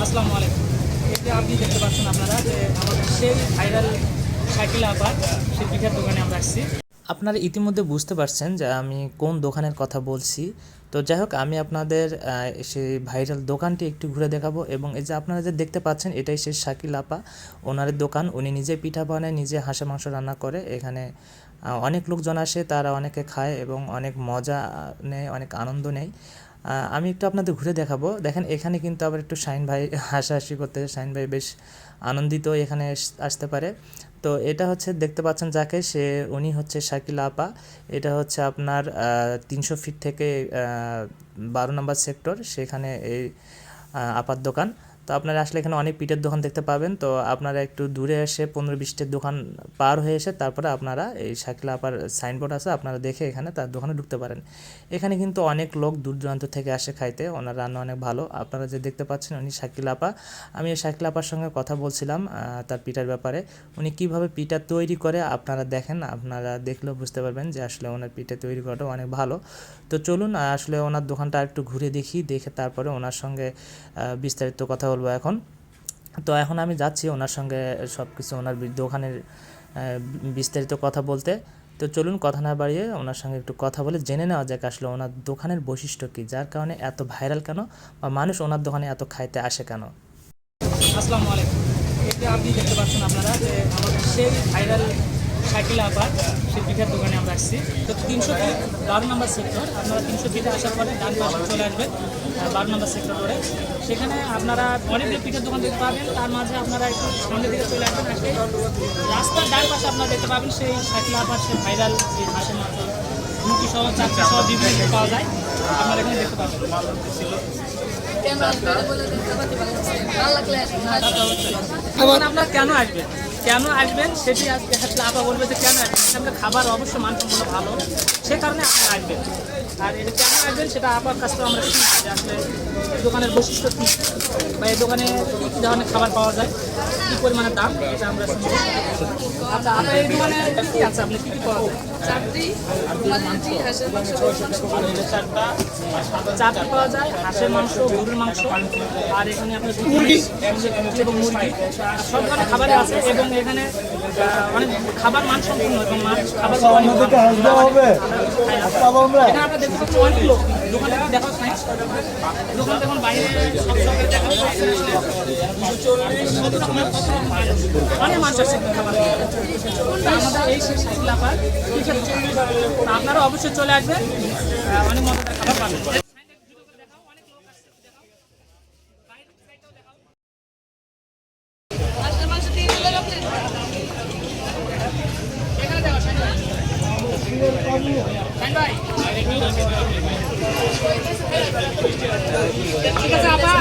আসসালামু আলাইকুম। এই যে আপনি দেখতে পাচ্ছেন আপনারা যে আমাদের সেই ভাইরাল শাকিলা আপার সেই পিঠার দোকানে আমরা আসছি। আপনারা ইতিমধ্যে বুঝতে পারছেন যে আমি কোন দোকানের কথা বলছি। তো যাই হোক, আমি আপনাদের সেই ভাইরাল দোকানটি একটু ঘুরে দেখাবো। এবং এই যে আপনারা যে দেখতে পাচ্ছেন, এটাই সেই শাকিল আপা, ওনার দোকান। উনি নিজে পিঠা বানায়, নিজে হাঁসের মাংস রান্না করে। এখানে অনেক লোকজন আসে, তারা অনেকে খায় এবং অনেক মজা নেয়, অনেক আনন্দ নেয়। আমি একটু আপনাদের ঘুরে দেখাবো। দেখেন, এখানে কিন্তু আবার একটু শাহিন ভাই হাসাহাসি করতে, শাহিন ভাই বেশ আনন্দিত এখানে আসতে পারে। তো এটা হচ্ছে দেখতে পাচ্ছেন যাকে, উনি হচ্ছে শাকিলা আপা। এটা হচ্ছে আপনার 300 ফিট থেকে 12 নম্বর সেক্টর, সেখানে এই আপার দোকান। তো আপনারা আসলে এখানে অনেক পিঠের দোকান দেখতে পাবেন। তো আপনারা একটু দূরে এসে 15-20টা দোকান পার হয়ে এসে তারপরে আপনারা এই শাকিলা আপার সাইনবোর্ড আছে, আপনারা দেখে এখানে তার দোকানে ঢুকতে পারেন। এখানে কিন্তু অনেক লোক দূর দূরান্ত থেকে আসে খাইতে, ওনার রান্না অনেক ভালো। আপনারা যে দেখতে পাচ্ছেন, উনি শাকিলা আপা। আমি এই শাকিলা আপার সঙ্গে কথা বলছিলাম তার পিঠার ব্যাপারে। উনি কীভাবে পিঠা তৈরি করে আপনারা দেখেন, আপনারা দেখলেও বুঝতে পারবেন যে আসলে ওনার পিঠা তৈরি করাটাও অনেক ভালো। তো চলুন আসলে ওনার দোকানটা একটু ঘুরে দেখি, দেখে তারপরে ওনার সঙ্গে বিস্তারিত কথা বলবো এখন। তো এখন আমি যাচ্ছি ওনার সঙ্গে সব কিছু, ওনার দোকানের বিস্তারিত কথা বলতে। তো চলুন কথা না বাড়িয়ে ওনার সঙ্গে একটু কথা বলে জেনে নেওয়া যাক আসলে ওনার দোকানের বৈশিষ্ট্য কী, যার কারণে এত ভাইরাল কেন, বা মানুষ ওনার দোকানে এত খাইতে আসে কেন। আসসালামু আলাইকুম। এই যে আপনি দেখতে পাচ্ছেন আপনারা যে আমাদের সেই ভাইরাল শাকিলা আপার সেই পিঠার দোকানে আমরা আসছি। তো 300 ফিট 12 নম্বর সেক্টর, আপনারা 300 ফিটে আসার পরে ডান পাশে চলে আসবেন 12 নম্বর সেক্টর করে। সেখানে আপনারা অনেকগুলো পিঠার দোকান দেখতে পাবেন। তার মাঝে আপনারা একটু সামনের দিকে চলে আসবেন, আসলে রাস্তার ডান পাশে আপনারা দেখতে পাবেন সেই শাকিলা আপার সেই ভাইরাল এই হাঁসের মাংস, রুটি সহ, চাকরি সহ বিভিন্ন কিছু পাওয়া যায়, আপনারা এখানে দেখতে পাবেন। আপনারা কেন আসবেন, সেটি আজকে আসলে আপা বলবে যে কেন আসবেন। আপনার খাবার অবশ্য মানসম্পন্ন ভালো, সে কারণে আপনারা আসবেন। আর এটা কেন আসবেন সেটা আপার কাছ থেকে আমরা শুনছি যে আসলে এই দোকানের বৈশিষ্ট্য কী, বা এই দোকানে কী কী ধরনের খাবার পাওয়া যায়, কী পরিমাণে দাম, এটা আমরা শুনছি। আচ্ছা, আপনার এই দোকানে কী কী আছে, আপনি কী কী পাওয়া যায়? চারটি পাওয়া যায়, হাঁসের মাংস, গরুর মাংস, আর এখানে আপনার মুরগি এবং মুরগি, সব ধরনের খাবারই আছে। এবং এখানে অনেক খাবার মানসম্পন্ন এবং খাবার এখানে আপনার দেখতে পাচ্ছেন অনেক লোক। দোকানে দেখা নাই, দোকান দেখুন বাইরে অনেক মানুষ আছে খাবার। আমাদের এই শাকিলা আপার আপনারা অবশ্যই চলে আসবেন, অনেক মজাদার খাবার পাবেন। ঠিক আছে আপা।